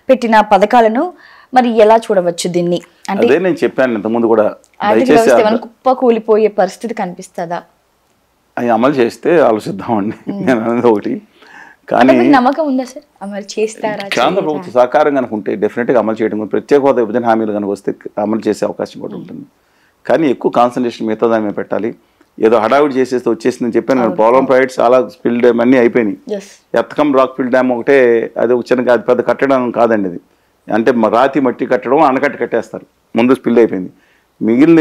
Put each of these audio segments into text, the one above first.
పెట్టిన పథకాలను మరి ఎలా చూడవచ్చు దీన్ని? అంటే అదే నేను చెప్పాను ఇంతకుముందు కూడా, కుప్ప కూలిపోయే పరిస్థితి కనిపిస్తుందా? అవి అమలు చేస్తే ఆలోచిద్దామండి నేను అనేది ఒకటి. కానీ నమ్మకం ఉందా సార్ అమలు చేస్తారా? కేంద్ర ప్రభుత్వ సహకారం కనుక ఉంటే డెఫినెట్గా అమలు చేయడం, ప్రత్యేక హోదా విభజన హామీలు కనుక వస్తే అమలు చేసే అవకాశం కూడా ఉంటుంది. కానీ ఎక్కువ కాన్సన్ట్రేషన్ మిగతా దాని మీద పెట్టాలి. ఏదో హడావిడి చేసేస్తే వచ్చేసిందని చెప్పాను నేను. పోలవరం ప్రాజెక్ట్ చాలా స్పిల్ డ్యామ్ అన్నీ అయిపోయినాయి. ఎత్తకం రాక్ ఫిల్ డ్యామ్ ఒకటే, అది చిన్నగా అది పెద్ద కట్టడం కాదండి. అది అంటే రాతి మట్టి కట్టడం, ఆనకట్ట కట్టేస్తారు, ముందు స్పిల్ అయిపోయింది. మిగిలిన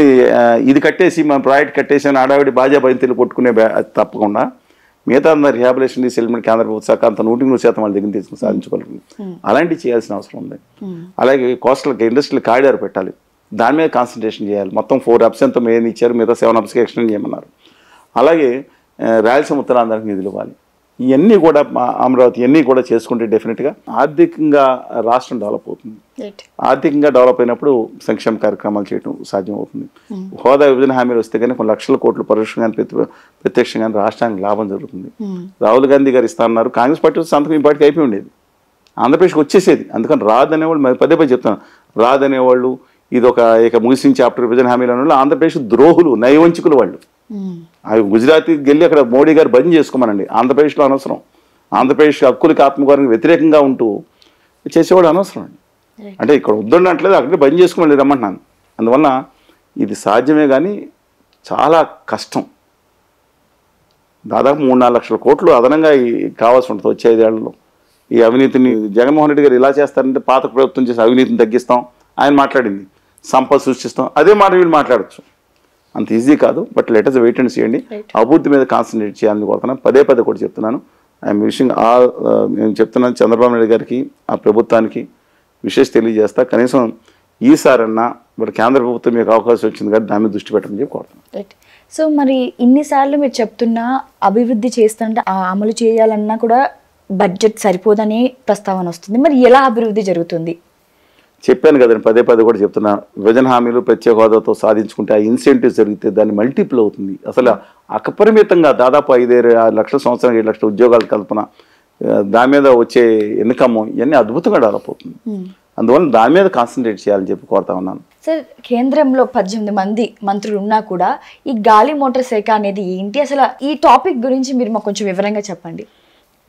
ఇది కట్టేసి మన ప్రాజెక్ట్ కట్టేసి అని హడావిడి బాజా బంతిలు కొట్టుకునే తప్పకుండా మిగతా రిహాబిలేషన్ సెటిల్మెంట్ కేంద్ర ప్రభుత్వ శాఖ అంత 100% వాళ్ళ దగ్గర తీసుకుని సాధించుకోగలుగుతుంది. అలాంటివి చేయాల్సిన అవసరం ఉంది. అలాగే కోస్టల్ ఇండస్ట్రియల్ కారిడార్ పెట్టాలి, దాని మీద కాన్సన్ట్రేషన్ చేయాలి. మొత్తం 4 hubs ఎంతో మెయిన్ ఇచ్చారు, మిగతా 7 hubsకి ఎక్స్టెండ్ చేయమన్నారు. అలాగే రాయలసీమ ఉత్తరాంధ్రానికి నిధులు ఇవ్వాలి. ఇవన్నీ కూడా అమరావతి ఇవన్నీ కూడా చేసుకుంటే డెఫినెట్గా ఆర్థికంగా రాష్ట్రం డెవలప్ అవుతుంది. ఆర్థికంగా డెవలప్ అయినప్పుడు సంక్షేమ కార్యక్రమాలు చేయడం సాధ్యం అవుతుంది. హోదా విభజన హామీలు వస్తే కానీ కొన్ని లక్షల కోట్లు పరోక్షంగా ప్రత్యక్షంగా రాష్ట్రానికి లాభం జరుగుతుంది. రాహుల్ గాంధీ గారు ఇస్తా అన్నారు, కాంగ్రెస్ పార్టీ సంతకం ఈ పార్టీకి అయిపోయి ఉండేది, ఆంధ్రప్రదేశ్కి వచ్చేసేది. అందుకని రాదనేవాళ్ళు మరి పదే చెప్తాను, రాదనేవాళ్ళు ఇది ఇక ముగిసిన చాప్టర్ విభజన హామీల వల్ల ఆంధ్రప్రదేశ్ ద్రోహులు, నయవంచుకులు వాళ్ళు. అవి గుజరాత్కి వెళ్ళి అక్కడ మోడీ గారు బంద్ చేసుకోమనండి, ఆంధ్రప్రదేశ్లో అనవసరం. ఆంధ్రప్రదేశ్ హక్కులకి ఆత్మగౌరవానికి వ్యతిరేకంగా ఉంటూ చేసేవాడు అనవసరం అండి. అంటే ఇక్కడ వద్దంటలేదు, అక్కడే బంద్ చేసుకోమని రమ్మంటున్నాను. అందువల్ల ఇది సాధ్యమే కానీ చాలా కష్టం. దాదాపు 3-4 లక్షల కోట్లు అదనంగా కావాల్సి ఉంటుంది వచ్చే 5 ఏళ్లలో. ఈ అవినీతిని జగన్మోహన్ రెడ్డి గారు ఇలా చేస్తారంటే పాత ప్రభుత్వం చేసే అవినీతిని తగ్గిస్తాం ఆయన మాట్లాడింది, సంపద సృష్టిస్తాం, అదే మాట వీళ్ళు మాట్లాడచ్చు. అంత ఈజీ కాదు. బట్ లెటర్స్ వెయిట్ అండ్ చేయండి. అభివృద్ధి మీద కాన్సన్ట్రేట్ చేయాలని కోరుతున్నాను. పదే కూడా చెప్తున్నాను. ఐఎమ్ విషింగ్ నేను చెప్తున్నాను చంద్రబాబు నాయుడు గారికి, ఆ ప్రభుత్వానికి విశేష తెలియజేస్తా. కనీసం ఈసారన్నా మరి కేంద్ర ప్రభుత్వం మీకు అవకాశం వచ్చింది కాబట్టి దాని మీద దృష్టి పెట్టమని చెప్పి కోరుతున్నాను. సో మరి ఇన్నిసార్లు మీరు చెప్తున్నా అభివృద్ధి చేస్తుంటే అమలు చేయాలన్నా కూడా బడ్జెట్ సరిపోదని ప్రస్తావన వస్తుంది. మరి ఎలా అభివృద్ధి జరుగుతుంది? చెప్పాను కదండి, పదే కూడా చెప్తున్నా. విభజన హామీలు ప్రత్యేక హోదాతో సాధించుకుంటే ఆ ఇన్సెంటివ్స్ జరిగితే దాన్ని మల్టిపుల్ అవుతుంది. అసలు అపరిమితంగా దాదాపు 5-6 లక్షల సంవత్సరానికి 7 లక్షల ఉద్యోగాల కల్పన, దాని మీద వచ్చే ఇన్కమ్ ఇవన్నీ అద్భుతంగా డెవలప్ అవుతుంది. అందువల్ల దాని మీద కాన్సన్ట్రేట్ చేయాలని చెప్పి కోరుతా ఉన్నాను. సార్, కేంద్రంలో 18 మంది మంత్రులు ఉన్నా కూడా ఈ గాలి మోటార్ శాఖ అనేది ఏంటి? అసలు ఈ టాపిక్ గురించి మీరు మాకు కొంచెం వివరంగా చెప్పండి.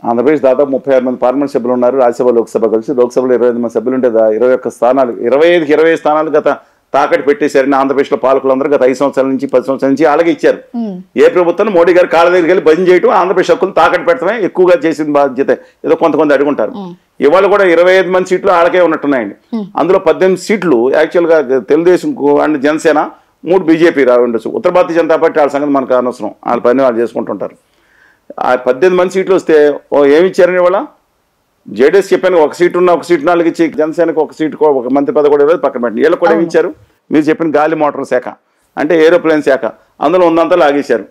ఆంధ్రప్రదేశ్ దాదాపు 36 మంది పార్లమెంట్ సభ్యులు ఉన్నారు. రాజ్యసభ లోక్సభ కలిసి లోక్సభలో 25 మంది సభ్యులు ఉంటే 21 స్థానాలు, 25కి 20 స్థానాలు గత తాకట్టు పెట్టేశారని ఆంధ్రప్రదేశ్లో పాలకులందరూ గత 5 సంవత్సరాల నుంచి 10 సంవత్సరాల నుంచి అలాగే ఇచ్చారు. ఏ ప్రభుత్వం మోడీ గారు కాళ్ళ దగ్గరికి వెళ్ళి బంద్ చేయడం, ఆంధ్రప్రదేశ్ హక్కులు తాకట్టు పెట్టడమే ఎక్కువగా చేసిన బాధ్యత. ఏదో కొంతమంది అడుగుంటారు. ఇవాళ కూడా 25 మంది సీట్లు ఆడకే ఉన్నట్టున్నాయండి. అందులో 18 సీట్లు యాక్చువల్గా తెలుగుదేశం అండ్ జనసేన, 3 బీజేపీ ఉండొచ్చు. ఉత్తర భారతీయ జనతా పార్టీ వాళ్ళ సంగతి మనకు అనవసరం, వాళ్ళ పని వాళ్ళు చేసుకుంటుంటారు. ఆ 18 మంది సీట్లు వస్తే ఏమి ఇచ్చారని ఇవాళ జేడీఎస్ చెప్పాను, 1 సీటు ఉన్న 1 సీటు 4 ఇచ్చి జనసేనకు 1 సీటు 1 మంత్రి పదవి కూడా పక్కన పెట్టండి. వీళ్ళకి కూడా ఏమి ఇచ్చారు? మీరు చెప్పిన గాలి మోటార్ శాఖ అంటే ఏరోప్లేన్ శాఖ, అందులో ఉందంతా లాగేశారు.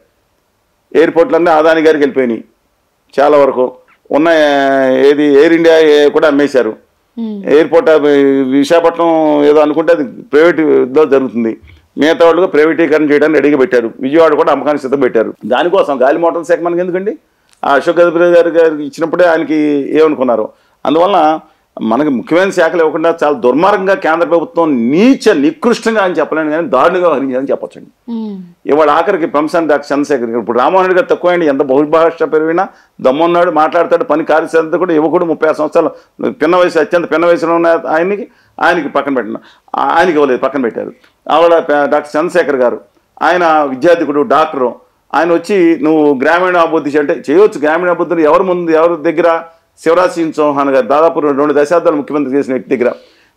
ఎయిర్పోర్ట్లన్నీ అదాని గారికి వెళ్ళిపోయినాయి. చాలా వరకు ఉన్న ఏది ఎయిర్ ఇండియా కూడా అమ్మేశారు. ఎయిర్పోర్ట్ విశాఖపట్నం ఏదో అనుకుంటే అది ప్రైవేట్లో జరుగుతుంది. మిగతా వాళ్ళు ప్రైవేటీకరణ చేయడానికి రెడీగా పెట్టారు. విజయవాడ కూడా అమ్మకానికి సిద్ధం పెట్టారు. దానికోసం గాలి మోటార్ శాఖ మనకి ఎందుకండి? ఆ అశోక్ గజపతి గారికి ఇచ్చినప్పుడే ఆయనకి ఏమనుకున్నారు. అందువల్ల మనకి ముఖ్యమైన శాఖలు ఇవ్వకుండా చాలా దుర్మార్గంగా కేంద్ర ప్రభుత్వం నికృష్టంగా అని చెప్పలేను కానీ దారుణంగా వహించాలని చెప్పొచ్చండి. ఇవాళ ఆఖరికి పెంసాని డాక్టర్ చంద్రశేఖర్ గారు, ఇప్పుడు రామ్మోహన్ రెడ్డి గారు తక్కువైంది, ఎంత బహుభాష పెరిగినా దమ్మున్నాడు, మాట్లాడతాడు, పని కార్యశాల కూడా యువకుడు 36 సంవత్సరాలు అత్యంత పిన్న వయసులో ఉన్న ఆయనకి పక్కన పెట్టిన ఆయనకి ఇవ్వలేదు, పక్కన పెట్టారు. ఆవిడ డాక్టర్ చంద్రశేఖర్ గారు, ఆయన విద్యార్థికుడు, డాక్టరు. ఆయన వచ్చి నువ్వు గ్రామీణ అభివృద్ధి అంటే చేయవచ్చు. గ్రామీణ అభివృద్ధిని ఎవరి దగ్గర? శివరాజ్ సింగ్ చౌహాన్ గారు దాదాపు 2 దశాబ్దాలు ముఖ్యమంత్రి చేసిన వ్యక్తి దగ్గర.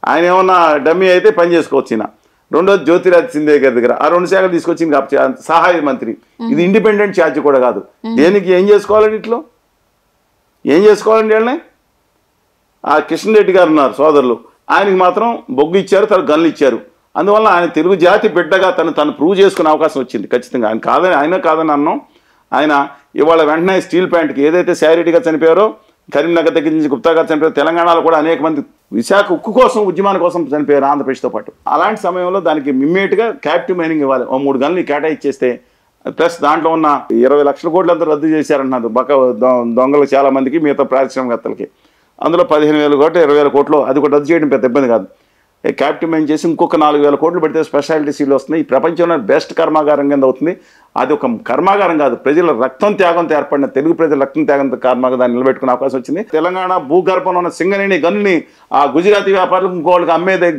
ఆయన ఏమన్నా డమ్మీ అయితే పని చేసుకోవచ్చు. ఈయన రెండోది జ్యోతిరాజ్ సింధియా గారి దగ్గర ఆ 2 శాఖలు తీసుకొచ్చింది సహాయ మంత్రి. ఇది ఇండిపెండెంట్ ఛార్జ్ కూడా కాదు. దేనికి ఏం చేసుకోవాలండి? ఇట్లో ఏం చేసుకోవాలండి? వాళ్ళని ఆ కిషన్ రెడ్డి గారు ఉన్నారు సోదరులు, ఆయనకి మాత్రం బొగ్గు ఇచ్చారు, తన గన్లు ఇచ్చారు. అందువల్ల ఆయన తెలుగు జాతి బిడ్డగా తను ప్రూవ్ చేసుకునే అవకాశం వచ్చింది. ఖచ్చితంగా ఆయన కాదని అన్నాం. ఆయన ఇవాళ వెంటనే స్టీల్ ప్లాంట్కి ఏదైతే శారీరెడ్డిగా చనిపోయారో, కరీంనగర్ దగ్గర నుంచి గుప్తా గారు చనిపోయారు, తెలంగాణలో కూడా అనేక మంది విశాఖ ఉక్కు కోసం ఉద్యమాల కోసం చనిపోయారు ఆంధ్రప్రదేశ్తో పాటు. అలాంటి సమయంలో దానికి ఇమ్మీడియట్గా క్యాప్టివ్ మైనింగ్ ఇవ్వాలి. 3 గన్లు కేటాయిచ్చేస్తే ప్లస్ దాంట్లో ఉన్న 20 లక్షల కోట్లంతా రద్దు చేశారంటున్నారు దొంగలు చాలా మందికి, మిగతా పారిశ్రామికవేత్తలకి. అందులో 15,000 కోట్లు 20,000 కోట్లు అది కూడా రద్దు చేయడం పెద్ద ఇబ్బంది కాదు. క్యాపిటల్ మైన్ చేసి ఇంకొక 4,000 కోట్లు పెడితే స్పెషాలిటీ సీలు వస్తున్నాయి. ఈ ప్రపంచంలో బెస్ట్ కర్మాగారం కింద అవుతుంది. అది ఒక కర్మాగారం కాదు, ప్రజల రక్తం త్యాగంతో ఏర్పడిన తెలుగు ప్రజల రక్తం త్యాగంతో కర్మాగా దాన్ని నిలబెట్టుకునే అవకాశం వచ్చింది. తెలంగాణ భూగర్భంలో ఉన్న సింగరేణి గనుని ఆ గుజరాతీ వ్యాపారులకు ఇంకోళ్ళకి అమ్మేది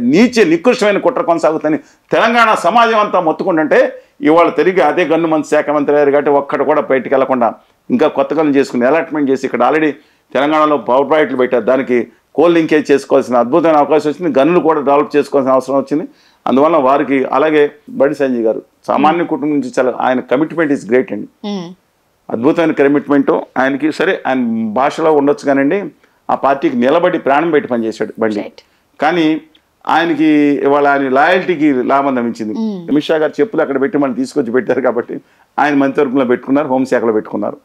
నికృష్టమైన కుట్ర కొనసాగుతుంది. తెలంగాణ సమాజం అంతా మొత్తుకుంటుంటే ఇవాళ తిరిగి అదే గన్ను మంత్రి శాఖ మంత్రి అయ్యారు కాబట్టి ఒక్కడ కూడా బయటికి వెళ్లకుండా ఇంకా కొత్త గన్ను చేసుకుని అలాట్మెంట్ చేసి ఇక్కడ ఆల్రెడీ తెలంగాణలో పవర్ ప్రాజెక్టులు పెట్టారు. దానికి కోల్ లింకేజ్ చేసుకోవాల్సిన అద్భుతమైన అవకాశం వచ్చింది. గన్నులు కూడా డెవలప్ చేసుకోవాల్సిన అవసరం వచ్చింది. అందువల్ల వారికి అలాగే బండి సంజయ్ గారు సామాన్య కుటుంబం నుంచి చాలా ఆయన కమిట్మెంట్ ఈజ్ గ్రేట్ అండి. అద్భుతమైన కమిట్మెంట్ ఆయనకి. సరే ఆయన భాషలో ఉండొచ్చు కానండి, ఆ పార్టీకి నిలబడి ప్రాణం పెట్టి పనిచేశాడు బండి. కానీ ఆయనకి ఇవాళ ఆయన లాయల్టీకి లాభం లభించింది. అమిత్ షా గారు చెప్పులు అక్కడ పెట్టి మనం తీసుకొచ్చి పెట్టారు కాబట్టి ఆయన మంత్రివర్గంలో పెట్టుకున్నారు, హోంశాఖలో పెట్టుకున్నారు.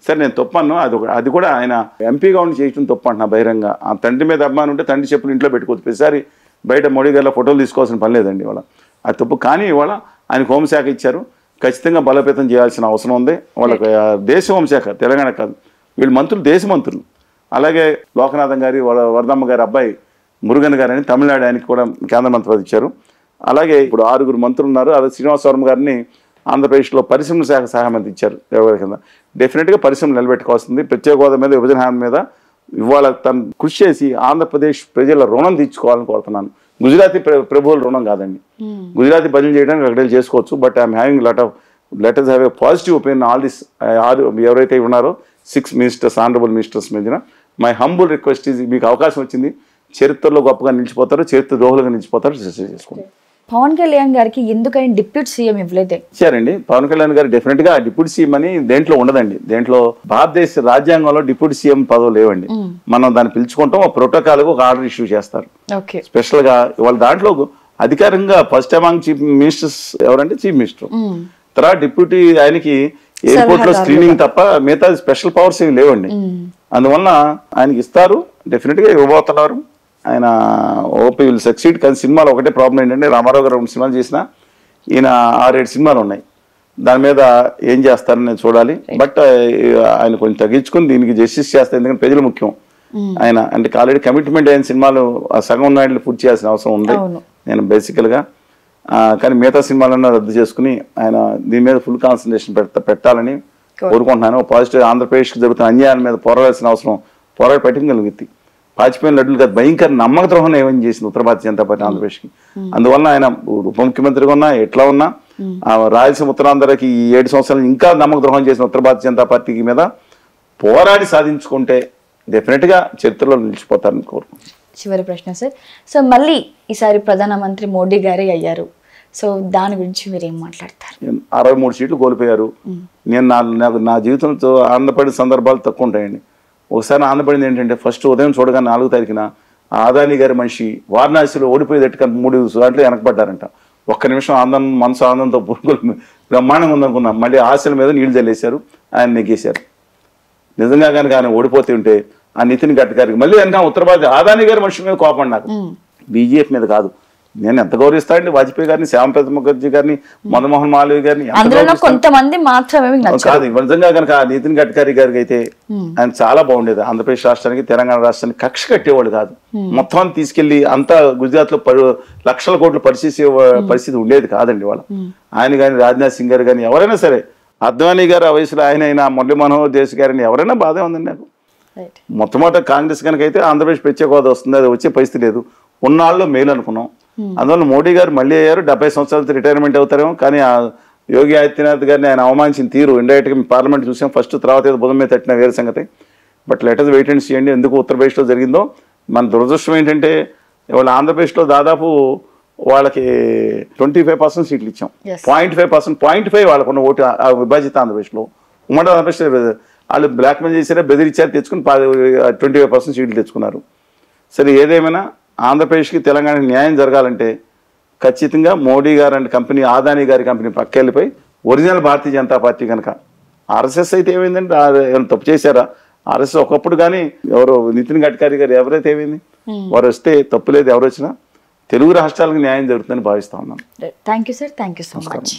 సరే నేను తప్పను, అది కూడా ఆయన ఎంపీగా ఉండి చేయడం తప్పు అంటున్నా బహిరంగ. ఆ తండ్రి మీద అభిమానం ఉంటే తండ్రి చెప్పులు ఇంట్లో పెట్టుకోవచ్చు, ప్రతిసారి బయట మోడీ గారిలో ఫోటోలు తీసుకోవాల్సిన పని లేదండి ఇవాళ. అది తప్పు. కానీ ఇవాళ ఆయనకు హోంశాఖ ఇచ్చారు, ఖచ్చితంగా బలోపేతం చేయాల్సిన అవసరం ఉంది. వాళ్ళకి దేశ హోంశాఖ తెలంగాణ కాదు, వీళ్ళు మంత్రులు దేశ మంత్రులు. అలాగే లోకనాథన్ గారి వరదమ్మ గారి అబ్బాయి మురుగన్ గారు అని తమిళనాడు ఆయనకి కూడా కేంద్ర మంత్రి పదవి ఇచ్చారు. అలాగే ఇప్పుడు 6 మంత్రులు ఉన్నారు. అదే శ్రీనివాసవరం గారిని ఆంధ్రప్రదేశ్లో పరిశ్రమల శాఖ సహాయ మంత్రి ఇచ్చారు ఎవరి కింద. డెఫినెట్గా పరిశ్రమలు నిలబెట్టుకోవాల్సింది. ప్రత్యేక హోదా మీద, విభజన హామీ మీద ఇవాళ తను కృషి చేసి ఆంధ్రప్రదేశ్ ప్రజల రుణం తీర్చుకోవాలని కోరుతున్నాను. గుజరాతీ ప్రభువుల రుణం కాదండి. గుజరాతీ బదిలీ చేయడానికి అక్కడ చేసుకోవచ్చు. But I'm having let us have a positive opinion all this. ఎవరైతే ఉన్నారో 6 మినిస్టర్స్, ఆనరబుల్ మినిస్టర్స్ మీద మై హంబుల్ రిక్వెస్ట్ ఈజ్, మీకు అవకాశం వచ్చింది, చరిత్రలో గొప్పగా నిలిచిపోతారు, చరిత్ర ద్రోహులుగా నిలిచిపోతారు, చేసుకోండి. పవన్ కళ్యాణ్ గారికి ఎందుకని డిప్యూటీ సీఎం ఇవ్వలేదే? ఇచ్చారండి. పవన్ కళ్యాణ్ గారు డెఫినెట్ గా డిప్యూటీ సీఎం అని దేంట్లో ఉండదండి. దేంట్లో భారతదేశ రాజ్యాంగంలో డిప్యూటీ సీఎం పదవి లేవండి. మనం దాన్ని పిలుచుకుంటాం, ఒక ప్రోటోకాల్ ఒక ఆర్డర్ ఇష్యూ చేస్తారు స్పెషల్ గా. ఇవాళ దాంట్లో అధికారంగా ఫస్ట్ అమాంగ్ చీఫ్ మినిస్టర్స్ ఎవరంటే చీఫ్ మినిస్టర్, తర్వాత డిప్యూటీ ఆయనకి ఎయిర్పోర్ట్ లో స్క్రీనింగ్ తప్ప మిగతా స్పెషల్ పవర్స్ ఏమి లేవండి. అందువల్ల ఆయనకి ఇస్తారు, డెఫినెట్ గా ఇవ్వబోతున్నారు. ఆయన ఓపీ విల్ సక్సీడ్. కానీ సినిమాలో ఒకటే ప్రాబ్లం ఏంటంటే రామారావు గారు 2 సినిమాలు చేసినా ఈయన 6-7 సినిమాలు ఉన్నాయి. దాని మీద ఏం చేస్తారని నేను చూడాలి. బట్ ఆయన కొంచెం తగ్గించుకుని దీనికి జస్టిస్ చేస్తారు, ఎందుకంటే ప్రజలు ముఖ్యం. ఆయన అంటే ఆల్రెడీ కమిట్మెంట్ అయిన సినిమాలు సగం నాయుడు పూర్తి చేయాల్సిన అవసరం ఉంది నేను బేసికల్గా. కానీ మిగతా సినిమాలన్నా రద్దు చేసుకుని ఆయన దీని మీద ఫుల్ కాన్సన్ట్రేషన్ పెట్టాలని కోరుకుంటున్నాను. పాజిటివ్ ఆంధ్రప్రదేశ్కి జరుగుతున్న అన్యాయాల మీద పోరాడాల్సిన అవసరం పోరాడి పెట్టగలిగింది. పాచిపోయిన లడ్డులు కాదు, భయంకర నమ్మక ద్రోహం ఏమని చేసింది ఉత్తర భారతీయ జనతా పార్టీ ఆంధ్రప్రదేశ్కి. అందువల్ల ఆయన ఉప ముఖ్యమంత్రిగా ఉన్నా ఎట్లా ఉన్నా రాయలసీమ ఉత్తరాంధ్రకి ఈ 7 సంవత్సరాలు ఇంకా నమ్మక ద్రోహం చేసిన ఉత్తర భారతీయ జనతా పార్టీకి మీద పోరాడి సాధించుకుంటే డెఫినెట్ గా చరిత్రలో నిలిచిపోతారని కోరుకుంటున్నాను. చివరి ప్రశ్న సార్. సో మళ్ళీ ఈసారి ప్రధానమంత్రి మోడీ గారే అయ్యారు. సో దాని గురించి మీరు ఏం మాట్లాడతారు? 63 సీట్లు కోల్పోయారు. నేను నా జీవితంతో ఆనందపడిన సందర్భాలు తక్కువ ఉంటాయండి. ఒకసారి ఆనందపడింది ఏంటంటే ఫస్ట్ ఉదయం చూడగానే 4వ తారీఖున ఆదాని గారి మనిషి వారణాసిలో ఓడిపోయేటట్టుగా 3 దాంట్లో వెనకబడ్డారంట. ఒక్క నిమిషం మనసు ఆనందంతో బ్రహ్మాండంగా ఉందనుకున్నాం. మళ్ళీ ఆశల మీద నీళ్లు చల్లేశారు, ఆయన నెగ్గేశారు. నిజంగా కనుక ఆయన ఓడిపోతే ఉంటే ఆ నితిన్ గడ్కరీకి మళ్ళీ వెనక ఉత్తర భారత ఆదాని గారి మనిషి మీద కోపం నాకు, బీజేపీ మీద కాదు. నేను ఎంత గౌరవిస్తానండి వాజ్పేయి గారిని, శ్యామప్రసాద్ ముఖర్జీ గారిని, మదన్మోహన్ మాలవీయ గారిని. కొంతమంది మాత్రమే కాదు, నిజంగా కనుక నితిన్ గడ్కరీ గారికి అయితే ఆయన చాలా బాగుండేది. ఆంధ్రప్రదేశ్ రాష్ట్రానికి, తెలంగాణ రాష్ట్రానికి కక్ష కట్టేవాళ్ళు కాదు. మొత్తం తీసుకెళ్లి అంతా గుజరాత్ లో లక్షల కోట్లు పరిస్థితి ఉండేది కాదండి వాళ్ళ. ఆయన కానీ, రాజ్నాథ్ సింగ్ గారు కానీ, ఎవరైనా సరే, అద్వానీ గారు ఆ వయసులో ఆయన అయినా, మురళీ మనోహర్ దేశ్ గారిని ఎవరైనా బాధే ఉందండి నాకు. మొట్టమొదటి కాంగ్రెస్ కనుక అయితే ఆంధ్రప్రదేశ్ ప్రత్యేక హోదా వస్తుంది, అది వచ్చే పరిస్థితి లేదు. ఉన్నాళ్ళు మేలు అనుకున్నాం. అందువల్ల మోడీ గారు మళ్ళీ అయ్యారు. 70 సంవత్సరాలతో రిటైర్మెంట్ అవుతారేమో. కానీ ఆ యోగి ఆదిత్యనాథ్ గారిని ఆయన అవమానించిన తీరు ఇండైరెక్ట్గా పార్లమెంట్ చూసాం. ఫస్ట్ తర్వాత ఏదో బుధం మీద తట్టిన వేరే సంగతి. But let us wait and see అండి ఎందుకు ఉత్తరప్రదేశ్లో జరిగిందో. మన దురదృష్టం ఏంటంటే ఇవాళ ఆంధ్రప్రదేశ్లో దాదాపు వాళ్ళకి 25% సీట్లు ఇచ్చాం. 0.5% వాళ్ళకున్న ఓటు విభజిత ఆంధ్రప్రదేశ్లో. ఉమ్మడి ఆంధ్రప్రదేశ్ వాళ్ళు బ్లాక్ మెయిల్ చేశారా, బెదిరించారు, తెచ్చుకుని 25% సీట్లు తెచ్చుకున్నారు. సరే ఏదేమైనా ఆంధ్రప్రదేశ్కి తెలంగాణకి న్యాయం జరగాలంటే ఖచ్చితంగా మోడీ గారు అండ్ కంపెనీ, ఆదాని గారి company పక్కెళ్ళిపోయి original Bharatiya Janata party కనుక, ఆర్ఎస్ఎస్ అయితే ఏమైందంటే ఏమైనా తప్పు చేశారా? ఆర్ఎస్ఎస్ ఒకప్పుడు కానీ ఎవరో నితిన్ గడ్కరీ గారు ఎవరైతే ఏమైంది, వారు వస్తే తప్పు లేదు, ఎవరు వచ్చినా తెలుగు రాష్ట్రాలకు న్యాయం జరుగుతుందని భావిస్తా ఉన్నాను. Thank you sir, thank you so much.